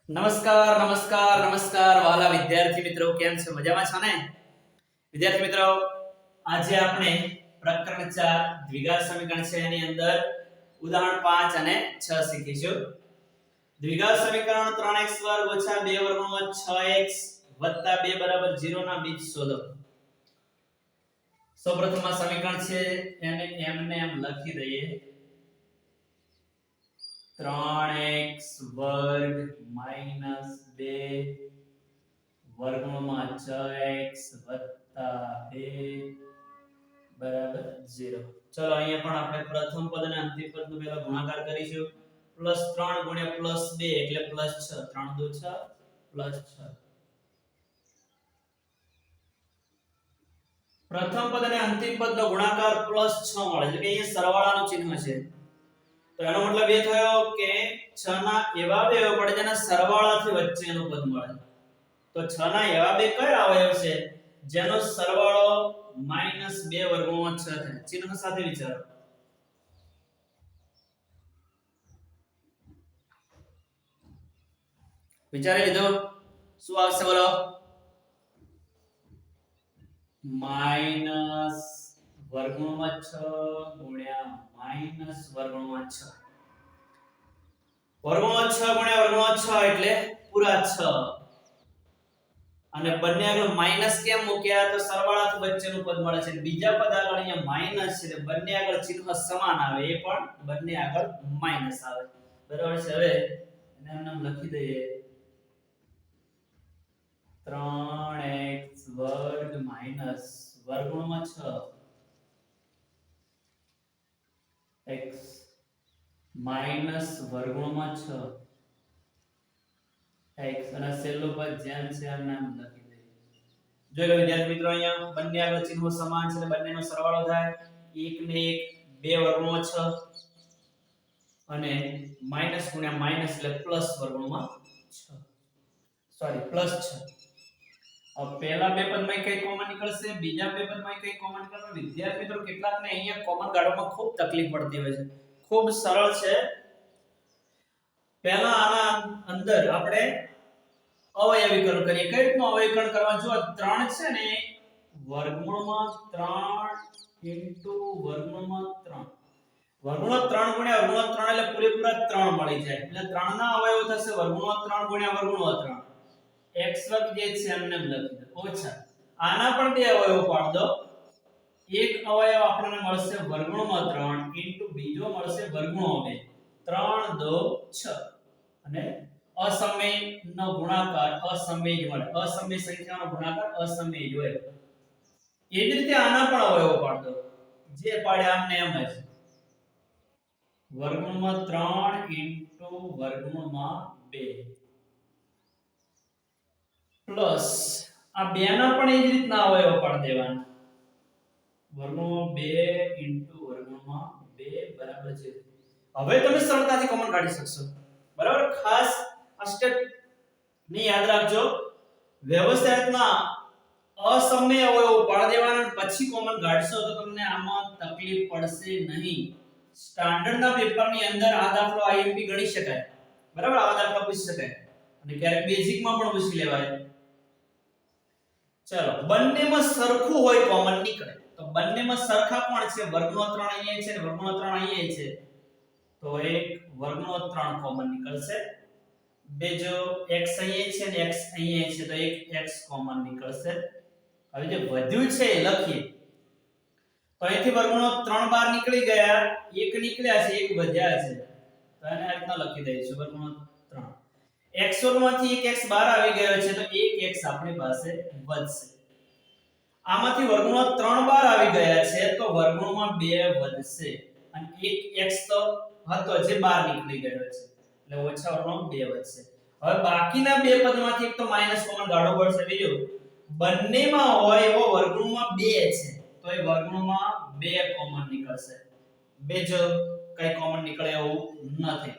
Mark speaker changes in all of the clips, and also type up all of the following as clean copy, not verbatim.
Speaker 1: નમસ્કાર નમસ્કાર નમસ્કાર વાલા વિદ્યાર્થી મિત્રો, કેમ છો? મજામાં છો ને વિદ્યાર્થી મિત્રો? આજે આપણે પ્રકરણ 4 દ્વિઘાત સમીકરણ છે એની અંદર ઉદાહરણ 5 અને 6 શીખીશું. દ્વિઘાત સમીકરણ 3x વર્ગ ઓછા 2 વર્ગમૂળ 6x વત્તા 2 બરાબર 0 ના બીજ શોધો. સૌપ્રથમ આ સમીકરણ છે એને એમને એમ લખી દઈએ. 3x વર્ગ માઈનસ 2 વર્ગમૂળમાં 6x વત્તા 2 બરાબર 0. ચલો અહીંયા પણ આપણે પ્રથમ પદ અને અંતિમ પદનો પહેલા ગુણાકાર કરીશું. +3 ગુણ્યા +2 એટલે +6. 3 દુ 6 +6. પ્રથમ પદ અને અંતિમ પદનો ગુણાકાર +6 મળે એટલે કે અહીંયા સરવાળાનું ચિહ્ન છે. તો એનો મતલબ એ થયો કે 6 ના એવા બે અવયવ પડે જેના સરવાળાથી વચ્ચેનું પદ મળે. તો 6 ના એવા બે કયા અવયવ છે જેનો સરવાળો -2 વર્ગમૂળમાં 6 થાય? ચિહ્ન સાથે વિચારો. વિચારી લીધો? શું આવશે બોલો? માઈનસ વર્ગમૂળમાં 6 ગુણ્યા માઈનસ વર્ગમૂળમાં 6. વર્ગમૂળમાં 6 ગુણ્યા વર્ગમૂળમાં 6 એટલે પૂરા 6. અને બંને આગળ માઈનસ કેમ મૂક્યા? તો સરવાળાથી વચ્ચેનું પદ મળે છે. બીજા પદ આગળ અહીંયા માઈનસ છે એટલે બંને આગળ ચિહ્ન સમાન આવે, એ પણ બંને આગળ માઈનસ આવે. બરાબર છે? હવે એને નામ લખી દઈએ. 3x વર્ગ માઈનસ વર્ગમૂળમાં 6 x માઈનસ વર્ગમૂળમાં 6 x અને છેલ્લું પદ જેમ છે એમ નામ લખી દઈએ. જોઈ લો વિદ્યાર્થી મિત્રો, અહીંયા બંને આગળ ચિહ્નો સમાન છે એટલે બંનેનો સરવાળો થાય 1 ને 1 2 વર્ગમૂળમાં 6 અને માઈનસ ગુણ્યા માઈનસ એટલે પ્લસ વર્ગમૂળમાં 6. સોરી +6. अब पहला બે પદમાં કઈ કોમન નીકળશે, બીજા બે પદમાં કઈ કોમન નીકળશે? વિદ્યાર્થી મિત્રો કેટલાકને અહીંયા કોમન કાઢવામાં ખૂબ તકલીફ પડતી હોય છે. ખૂબ સરળ છે. પહેલા આના અંદર આપણે અવયવીકરણ કરીએ. કઈ રીતનું અવયવીકરણ કરવા? જો 3 છે ને વર્ગમૂળમાં 3 ઇન્ટુ વર્ગમૂળમાં 3. વર્ગમૂળમાં 3 ગુણ્યા વર્ગમૂળમાં 3 એટલે પૂરેપૂરા 3 મળી જાય. એટલે 3 ના અવયવો થશે વર્ગમૂળમાં 3 ગુણ્યા વર્ગમૂળમાં 3. x વર્ગ જે છે એમને એમ લખી દો ઓછા આના પણ બે અવયવ પાડ દો. એક અવયવ આપણને મળશે વર્ગમૂળમાં 3 ઇન્ટુ બીજો મળશે વર્ગમૂળમાં 2. 3 2 6 અને અસમયનો ગુણાકાર અસમય જ મળે. અસમય સંખ્યાનો ગુણાકાર અસમય જ હોય. એ જ રીતે આના પણ અવયવ પાડ દો. જે પાડ્યા આમને એમ જ વર્ગમૂળમાં 3 ઇન્ટુ વર્ગમૂળમાં 2 પ્લસ આ બે ના પણ એ જ રીતના અવયવ પાડ દેવાના. વર્ગમૂળમાં 2 ઇન્ટુ વર્ગમૂળમાં 2 બરાબર છે. હવે તમે સરળતાથી કોમન કાઢી શકશો. બરાબર? ખાસ આ સ્ટેપ ને યાદ રાખજો. વ્યવસ્થિતમાં અસમય અવયવ પાડ દેવાના પછી કોમન કાઢશો તો તમને આમાં તકલીફ પડશે નહીં. સ્ટાન્ડર્ડના પેપરની અંદર આ દાખલો આઈએમપી ગણી શકાય. બરાબર? આવા દાખલા પૂછી શકાય અને ક્યારેક બેઝિકમાં પણ પૂછી લેવાય. ચલો, બંનેમાં સરખું હોય કોમન નીકળે. તો બંનેમાં સરખા કોણ છે? વર્ગમૂળ 3 અહીંયા છે ને વર્ગમૂળ 3 અહીંયા છે. તો એક વર્ગમૂળ 3 કોમન નીકળશે. બીજો x અહીંયા છે ને x અહીંયા છે તો એક x કોમન નીકળશે. હવે જે વધ્યું છે એ લખીએ. તો અહીંથી વર્ગમૂળ 3 બહાર નીકળી ગયા, એક નીકળ્યા છે, એક વધ્યા છે. તો એને આ રીતના લખી દઈશું વર્ગમૂળ 3. x વર્ગમાંથી એક x બહાર આવી ગયો છે તો એક x આપણી પાસે વધશે. આમાંથી વર્ગમૂળ 3 બહાર આવી ગયા છે તો વર્ગમૂળમાં 2 વધશે અને એક x તો હતો જે બહાર નીકળી ગયો છે એટલે ઓછા વર્ગમૂળમાં 2 વધશે. હવે બાકીના બે પદમાંથી એક તો માઈનસ કોમન કાઢવો પડશે. બીજું બંનેમાં હોય એવો વર્ગમૂળમાં 2 છે તો એ વર્ગમૂળમાં 2 કોમન નીકળશે. બીજો કઈ કોમન નીકળે એવું નથી.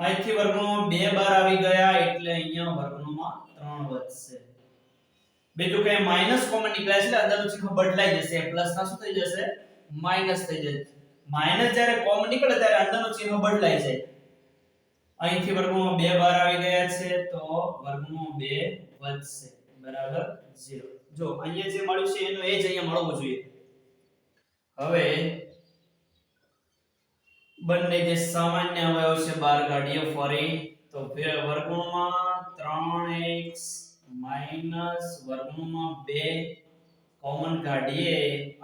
Speaker 1: અહીંથી વર્ગમૂળમાં 2 બહાર આવી ગયા એટલે અહીંયા વર્ગમૂળમાં 3 વધશે. બીજું કઈ માઈનસ કોમન નીકળ્યા છે અંદરનું ચિહ્ન બદલાઈ જશે. પ્લસ ના શું થઈ જશે? માઈનસ થઈ જશે. માઈનસ જ્યારે કોમન નીકળે ત્યારે અંદરનું ચિહ્ન બદલાઈ જાય અહીંથી વર્ગમૂળમાં 2 બહાર આવી ગયા છે તો વર્ગમૂળ 2 વધશે બરાબર 0. જો અહીંયા જે મળ્યું છે એનો એ જ અહીંયા મળવું જોઈએ. હવે બંને જે સામાન્ય અવયવ છે બહાર કાઢીએ ફરી તો વર્ગમૂળમાં 3x માઈનસ વર્ગમૂળમાં 2 કોમન કાઢીએ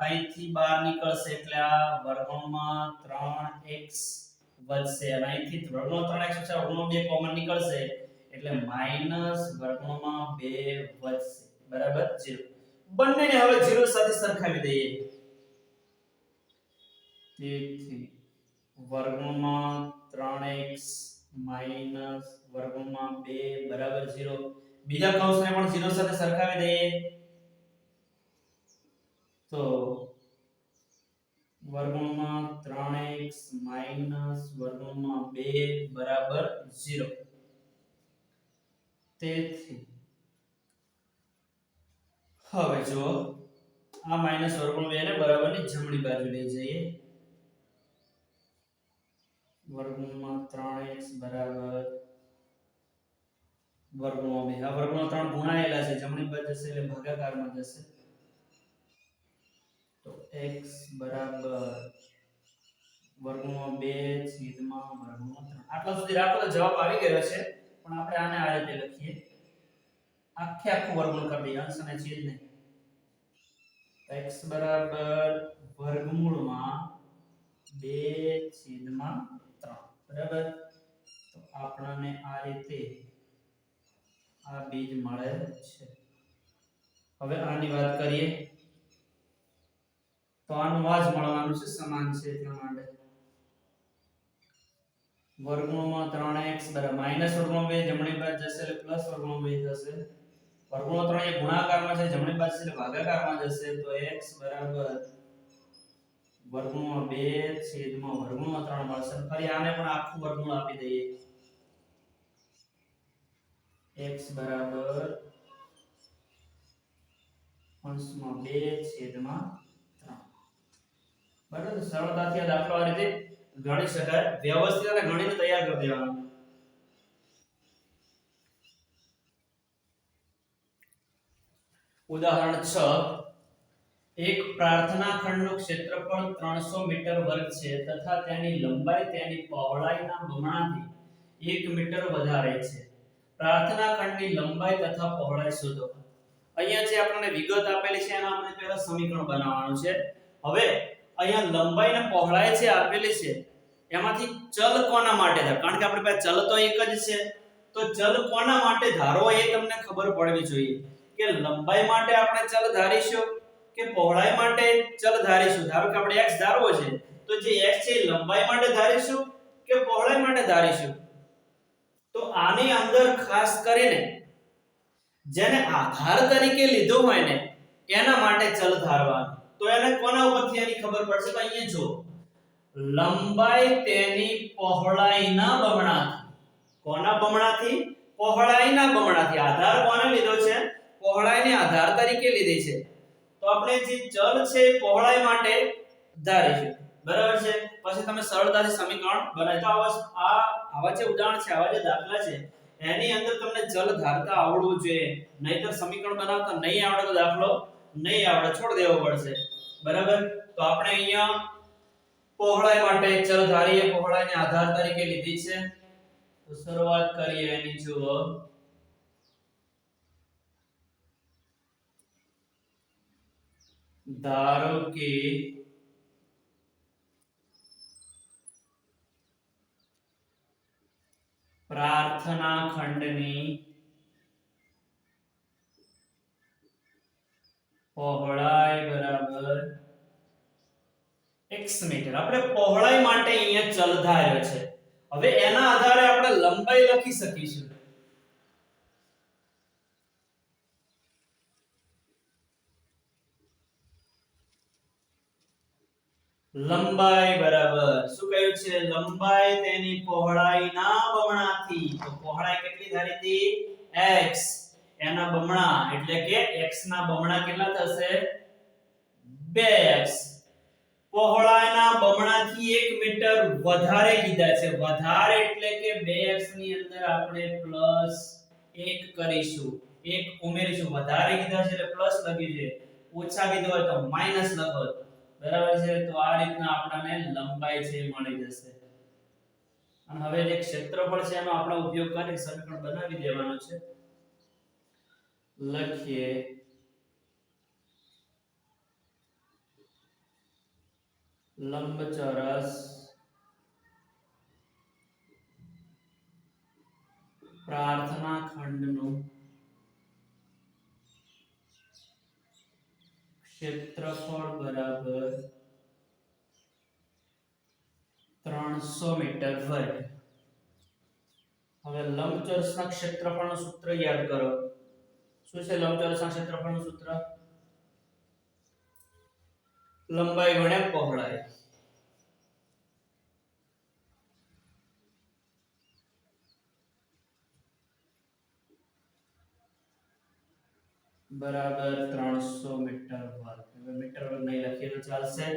Speaker 1: અહીંથી બહાર નીકળશે એટલે આ વર્ગમૂળમાં 3x વધશે અને અહીંથી વર્ગમૂળ 3x ઓછા વર્ગમૂળ 2 કોમન નીકળશે એટલે માઈનસ વર્ગમૂળમાં 2 વધશે બરાબર 0. બંનેને હવે 0 સાથે સરખાવી દઈએ. તેથી વર્ગમૂળમાં 3x માઈનસ વર્ગમૂળમાં 2 બરાબર 0. બીજા કૌંસને પણ 0 સાથે સરખાવી દઈએ તો વર્ગમૂળમાં 3x માઈનસ વર્ગમૂળમાં 2 બરાબર 0. તેથી હવે જો આ માઈનસ વર્ગમૂળ 2 ને બરાબરની જમણી બાજુ લઈ જઈએ. વર્ગમૂળમાં 3x બરાબર વર્ગમૂળ 2. આ વર્ગમૂળ 3 ગુણાયેલા છે જમણી બાજુ જશે એટલે ભાગાકારમાં જશે તો x બરાબર વર્ગમૂળ 2 છેદમાં વર્ગમૂળ 3. આટલા સુધી રાખો તો જવાબ આવી ગયો છે પણ આપણે આને આ રીતે લખીએ આખું વર્ગમૂળ કરી દઈએ અંશ અને છેદ નહીં. x બરાબર વર્ગમૂળમાં 2 છેદમાં 3 બરાબર તો આપણને આ રીતે આ બીજ મળે છે. હવે આની વાત કરીએ તો આનું આ જ મળવાનું છે સમાન છે એટલા માટે વર્ગમૂળમાં 3x બરાબર માઈનસ વર્ગમૂળ 2 જમણી બાજુ જશે એટલે પ્લસ વર્ગમૂળ 2 થશે. વર્ગમૂળ 3 એ ગુણાકારમાં છે જમણી બાજુ એટલે ભાગાકારમાં જશે તો x બરાબર વર્ગમૂળ 2 છેદમાં વર્ગમૂળ 3 મળશે. ફરી આને પણ આખું વર્ગમૂળ આપી દઈએ. x બરાબર અંશમાં 2 છેદમાં 3 બરાબર. સરળતાથી આ દાખલો આ રીતે ગણી શકાય. વ્યવસ્થિત અને ગણીને તૈયાર કરી દેવાનું. ઉદાહરણ 6 એક પ્રાર્થના ખંડનું ક્ષેત્રફળ 300 મીટર વર્ગ છે તથા તેની લંબાઈ તેની પહોળાઈના બમણાથી 1 મીટર વધારે છે. પ્રાર્થના ખંડની લંબાઈ તથા પહોળાઈ શોધો. અહીંયા જે આપણને વિગત આપેલી છે એના આપણે પહેલા સમીકરણ બનાવવાનું છે. હવે અહીંયા લંબાઈ અને પહોળાઈ જે આપેલી છે એમાંથી ચલ કોના માટે ધારો કારણ કે આપણી પાસે ચલ તો એક જ છે તો ચલ કોના માટે ધારો એ તમને ખબર પડવી જોઈએ કે લંબાઈ માટે આપણે ચલ ધારીશું કે પહોળાઈ માટે ચલ ધારીશું. ધારો કે આપણે x ધારવો છે તો જે x છે એ લંબાઈ માટે ધારીશું કે પહોળાઈ માટે ધારીશું. તો આની અંદર ખાસ કરીને જેને આધાર તરીકે લીધો હોય ને એના માટે ચલ ધારવાનું. તો એને કોના ઉપરથી એની ખબર પડશે તો અહીંયા જો લંબાઈ તેની પહોળાઈના બમણાથી. કોના બમણાથી? પહોળાઈના બમણાથી. આધાર કોને લીધો છે? પહોળાઈને આધાર તરીકે લીધી છે. તો આપણે જે ચલ છે પહોળાઈ માટે ધારીશું બરાબર છે. પછી તમે સરળતાથી સમીકરણ બનાવી તો આવા જે ઉદાહરણ છે આવા જે દાખલા છે એની અંદર તમને ચલ ધારતા આવડવું જોઈએ. નહીતર સમીકરણ બનાવતા નહીં આવડે તો દાખલો નહીં આવડે છોડી દેવો પડશે બરાબર. તો આપણે અહીંયા પહોળાઈ માટે ચલ ધારીએ પહોળાઈને આધાર તરીકે લીધી છે. તો શરૂઆત કરીએ એની જુઓ ધારો કે પ્રાર્થના ખંડની પહોળાઈ બરાબર x મીટર. આપણે પહોળાઈ માટે અહીંયા ચલ ધાર્યો છે. હવે એના આધારે આપણે લંબાઈ લખી શકીશું. લંબાઈ બરાબર શું કહ્યું છે? લંબાઈ તેની પહોળાઈના બમણાથી. તો પહોળાઈ કેટલી ધારી હતી? x એના બમણા એટલે કે x ના બમણા કેટલા થશે? 2x. પહોળાઈના બમણાથી 1 મીટર વધારે કીધા છે. વધારે એટલે કે 2x ની અંદર આપણે +1 કરીશું. 1 ઉમેરીશું. વધારે કીધા છે એટલે પ્લસ લખ્યું છે. ઓછા કીધું હોય તો માઈનસ લખો. બરાબર છે? તો આ રીતના આપણને લંબાઈ છે મળી જશે. અને હવે જે ક્ષેત્રફળ છે એનો આપણે ઉપયોગ કરી સમીકરણ બનાવી દેવાનું છે. લખીએ લંબચોરસ પ્રાર્થના ખંડનું ક્ષેત્રફળ બરાબર 300 મીટર વર્ગ. હવે લંબચોરસના ક્ષેત્રફળનું સૂત્ર યાદ કરો. શું છે લંબચોરસના ક્ષેત્રફળનું સૂત્ર? લંબાઈ ગુણ્યા પહોળાઈ. બરાબર 300 મીટર વર્ગ. હવે મીટર વર્ગ નહીં લખીએ તો ચાલશે.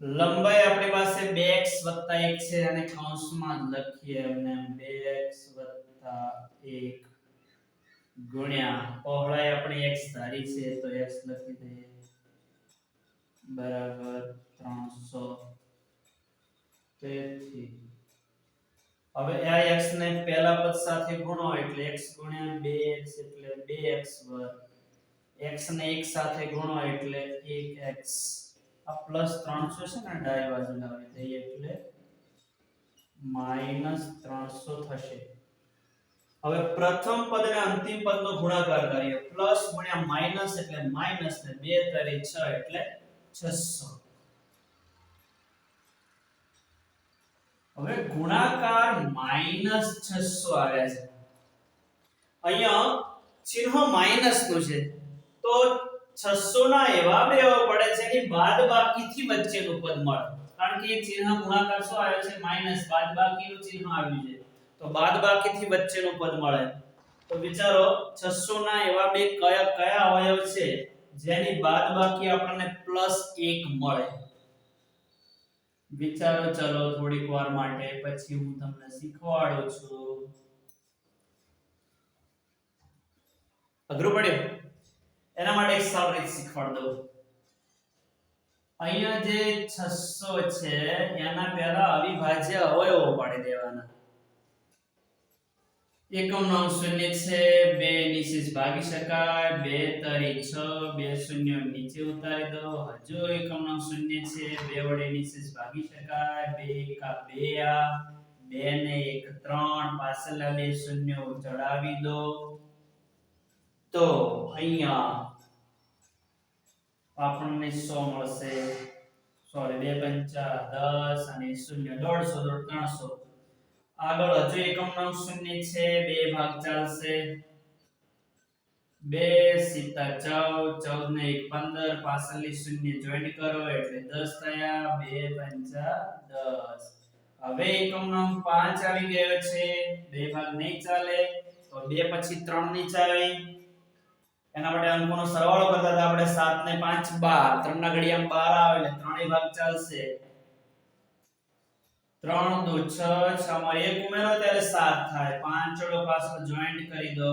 Speaker 1: લંબાઈ આપણી પાસે 2x 1 છે અને કૌંસમાં લખીએ અને 2x 1 ગુણ્યા પહોળાઈ આપણી x ધારી છે તો x લખી દઈએ બરાબર 300. તેથી હવે આ x ને પહેલા પદ સાથે ગુણો એટલે x ગુણ્યા 2x એટલે 2x વર્ગ. x ને 1 સાથે ગુણો એટલે 1x. આ +300 છે ને ડાબી બાજુ લાવી દઈએ એટલે -300 થશે. હવે પ્રથમ પદ અને અંતિમ પદનો ગુણાકાર કરીએ. પ્લસ ગુણ્યા માઈનસ એટલે માઈનસ ને 2 તરી 6 એટલે 600. હવે ગુણાકાર -600 આવ્યા છે. અહીંયા ચિહ્ન માઈનસ નું છે તો 600 ના એવા બે પડે છે કે બાદબાકીથી વચ્ચેનું પદ મળે. કારણ કે એ ચિહ્ન ગુણાકાર શું આવ્યો છે માઈનસ, બાદબાકીનું ચિહ્ન આવ્યું છે તો બાદબાકીથી વચ્ચેનું પદ મળે. તો વિચારો 600 ના એવા બે કયા કયા અવયવ છે જેની બાદબાકી આપણને +1 મળે. વિચારો ચલો થોડીક વાર માટે, પછી હું તમને શીખવાડું છું. અઘરું પડ્યું? એના માટે એક સરળ રીત શીખવાડ દઉં. અહીંયા જે 600 છે એના પહેલા અવિભાજ્ય અવયવો પાડી દેવાના. એકમ નો શૂન્ય છે, 2 નિશેષ ભાગી શકાય, 2 તરી 6, 2 શૂન્ય નીચે ઉતારી દો. હજુ એકમ નો શૂન્ય છે, 2 વડે નિશેષ ભાગી શકાય, 2 કા 2 આ, 2 ને 1 3, પાછળના 2 શૂન્યો ચડાવી દો. તો અહીંયા આપણને 100 મળશે. સોરી 2 પંચા 10 અને 0 150 300. આગળ હજુ એકમ નો શૂન્ય છે, 2 ભાગ ચાલશે. 2 સીતા 14, 14 ને 1 15, પાછળની શૂન્ય જોઈન કરો એટલે 10 થયા. 2 પંચા 10. હવે એકમ નો 5 આવી ગયો છે, 2 ભાગ નહીં ચાલે તો 2 પછી 3 નીચે આવે. એના માટે અંકોનો સરવાળો કરતા હતા આપણે. 7 ને 5 12, 3 ના ઘડિયામાં 12 આવે એટલે 3 ભાગ ચાલશે. 3 દુ 6, 6 માં 1 ઉમેરો ત્યારે 7 થાય. 5 જોડો પાછળ જોઈન્ટ કરી દો.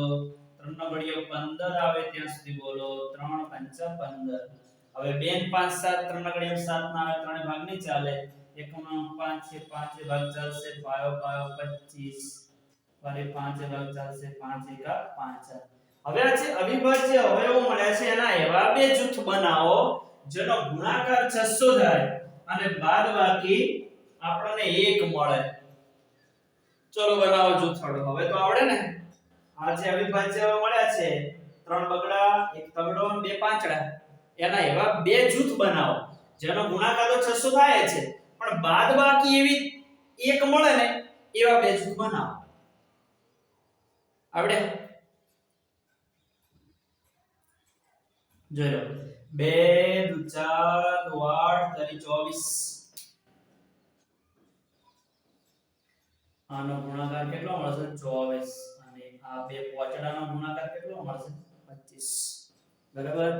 Speaker 1: 3 નો ઘડિયો 15 આવે ત્યાં સુધી બોલો. 3 પંચા 15. હવે 2 ને 5 7, 3 ના ઘડિયામાં 7 ના આવે, 3 ભાગ નહીં ચાલે. એકમનો 5 છે, 5 ભાગ ચાલશે. 5 25, ફરી 5 ભાગ ચાલશે. 5 એકા 5. હવે આ જે અવિભાજ્ય અવયવો મળ્યા છે એના એવા બે જૂથ બનાવો જેનો ગુણાકાર 600 થાય અને બાદબાકી આપણને 1 મળે. ચલો બનાવો જૂથડો. હવે તો આવડે ને. આ જે અવિભાજ્ય મળ્યા છે, 3 બગડા, 1 તગડો અને 2 પાંચડા, એના એવા બે જૂથ બનાવો જેનો ગુણાકાર તો 600 થાય છે પણ બાદબાકી એવી 1 મળે ને એવા બે જૂથ બનાવો. આવડે? જોઈ લો. 2 દુ 4 દુ 8 તરી 24. આનો ગુણાકાર કેટલો મળશે? 24. અને આ બે પોચડાનો ગુણાકાર કેટલો મળશે? 25. બરાબર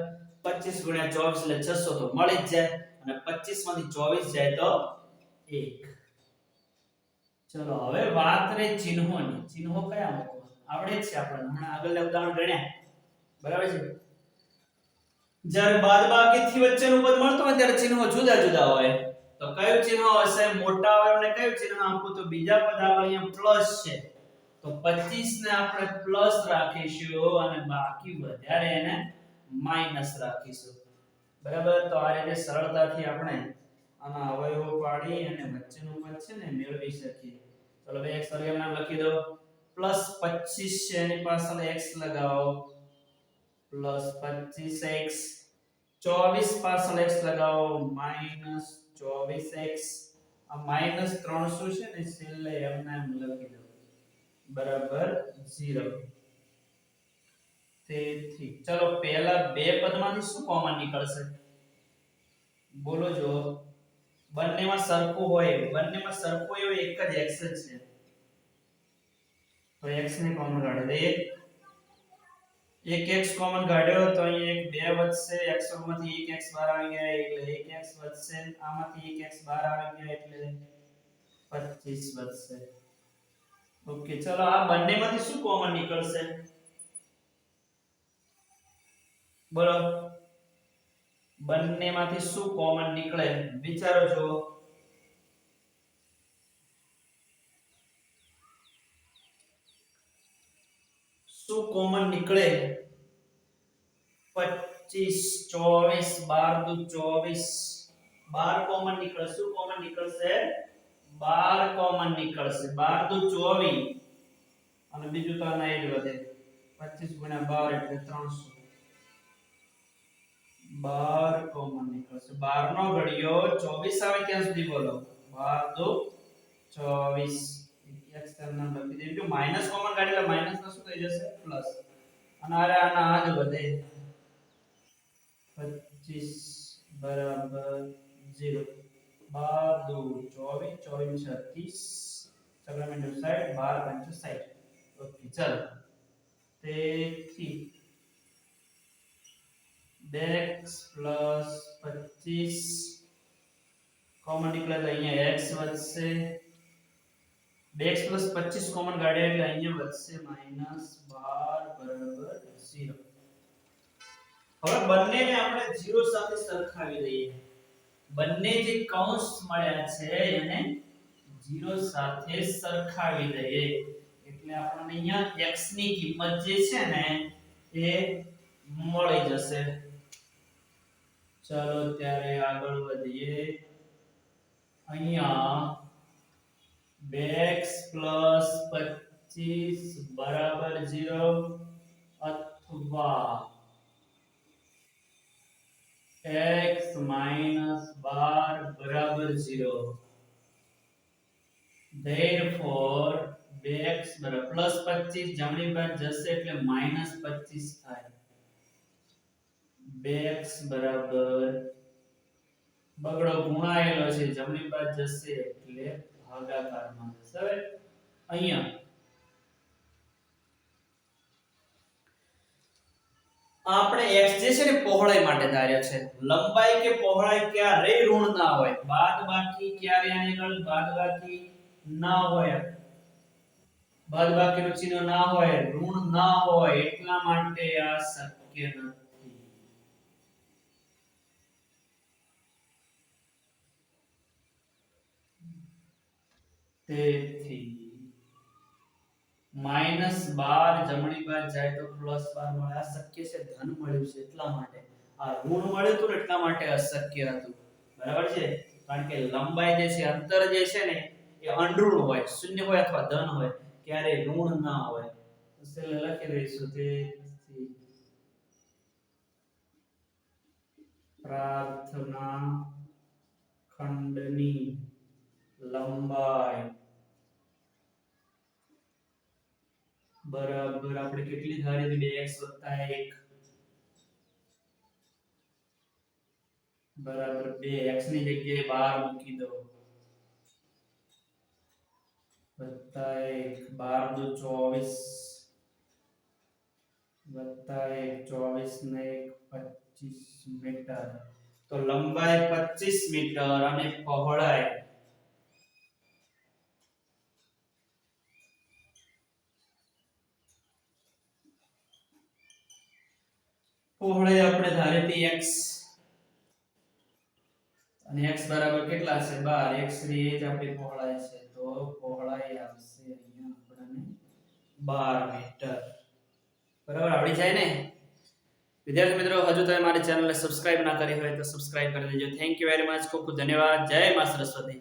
Speaker 1: 25 ગુણ્યા 24 એટલે 600 તો મળી જ જાય અને 25 માંથી 24 જાય તો 1. ચલો હવે વાત રહી ચિહ્નોની. ચિહ્નો કયા મૂકવા આવડે જ છે આપણને, હમણાં આગળના ઉદાહરણ ગણ્યા. બરાબર છે. જ્યારે બાદબાકી થી વચ્ચેનું પદ મળતું હોય ત્યારે ચિહ્નો જુદા જુદા હોય. તો કયું ચિહ્ન હશે? મોટા અવયવને કયું ચિહ્ન આપવું? તો બીજા પદ આગળ અહીંયા પ્લસ છે તો 25 ને આપણે પ્લસ રાખીશું અને બાકી વધારે એને માઈનસ રાખીશું. બરાબર. તો આ રીતે સરળતાથી આપણે આના અવયવો પાડી અને વચ્ચેનું પદ છે ને મેળવી શકીએ. ચલો બે x વર્ગ નામ લખી દો. +25 છે એની પાછળ x લગાવો. +25x 24 પાછળ x લગાવો -24x. આ -300 છે ને છેલ્લે એમને એમ લખી દો બરાબર 0. તેથી ચલો પહેલા બે પદમાંથી શું કોમન નીકળશે? બોલો જો. બંનેમાં સરખું હોય, બંનેમાં સરખું હોય એક જ x જ છે તો x ને કોમન કાઢી દઈએ. એક x કોમન કાઢ્યો તો અહીં એક 2 વધશે, x માંથી એક x બહાર આવી ગયા એટલે એક x વધશે, આમાંથી એક x બહાર આવી ગયા એટલે 25 વધશે. ઓકે ચલો આ બંનેમાંથી શું કોમન નીકળશે? બોલો બંનેમાંથી શું કોમન નીકળે? વિચારો છો. શું કોમન નીકળે? 25 24 12 દુ 24 12 કોમન નીકળે. શું કોમન નીકળશે? 12 કોમન નીકળશે. 12 દુ 24 અને બીજું તો આના એ જ વધે 25 ગુણ્યા 12 એટલે 300. 12 કોમન નીકળશે. 12 નો ઘડિયો 24 આવે ત્યાં સુધી બોલો. 12 દુ 24 x નામ લખી દઈએ. જો માઈનસ કોમન કાઢી એટલે માઈનસ નો શું થઈ જશે? પ્લસ. અને આના આ જ વધે 25 બરાબર 0. 12 દુ 24 24 30 સપ્લિમેન્ટ 60 12 5 60. ઓકે ચલો. તેથી 2x 25 કોમન નીકળે તો અહીંયા x વધશે. 2x 25 કોમન કાઢ્યા એટલે અહીંયા વધશે -12 બરાબર 0. હવે બંનેને આપણે 0 સાથે સરખાવી દઈએ. બંને જે કૌંસ મળ્યા છે એને 0 સાથે સરખાવી દઈએ એટલે આપણને અહીંયા x ની કિંમત જે છે ને એ મળી જશે. ચાલો ત્યારે આગળ વધીએ. અહીંયા 2x 25 બરાબર 0 અથવા x -12 બરાબર 0. therefore 2x બરાબર +25 જમણી બાજુ જશે એટલે -25 થાય. 2x બરાબર બગડો ગુણાયેલો છે જમણી બાજુ જશે એટલે ભાગાકારમાં જશે. હવે અહીંયા આપણે x જે છે ને પહોળાઈ માટે ધાર્યો છે. લંબાઈ કે પહોળાઈ ક્યારેય ઋણ ના હોય. બાદબાકી ક્યારે આનેગળ બાદબાકી ના હોય. બાદબાકીનું ચિહ્ન ના હોય, ઋણ ના હોય એટલા માટે આ શક્ય નથી. તેથી -12 જમણી બાજુ જાય તો +12 મળે. આ શક્ય છે, ધન મળ્યું છે એટલા માટે. આ ઋણ મળ્યું હતું એટલા માટે અશક્ય હતું. બરાબર છે? કારણ કે લંબાઈ જે છે, અંતર જે છે ને એ અણઋણ હોય, શૂન્ય હોય અથવા ધન હોય, ક્યારે ઋણ ના હોય. તો છેલ્લે લખી દઈશું તેથી પ્રાર્થના ખંડની લંબાઈ બરાબર આપણે કેટલી ધારી હતી? 2x + 1 બરાબર 2 x ની જગ્યાએ 12 મૂકી દો + 1 12 દુ 24 વત્તા 1 24 ને 1 25 મીટર. તો લંબાઈ 25 મીટર અને પહોળાઈ આપણે ધારી હતી x અને x બરાબર કેટલા છે 12. x ની એ જ આપણી પહોળાઈ છે, તો પહોળાઈ આવશે અહીંયા આપણને 12 મીટર. બરાબર આવડી જાય ને વિદ્યાર્થી મિત્રો? હજુ તમે મારી ચેનલને સબસ્ક્રાઇબ ના કરી હોય તો સબસ્ક્રાઇબ કરી દેજો. Thank you very much. ખૂબ ખૂબ ધન્યવાદ. જય મા સરસ્વતી.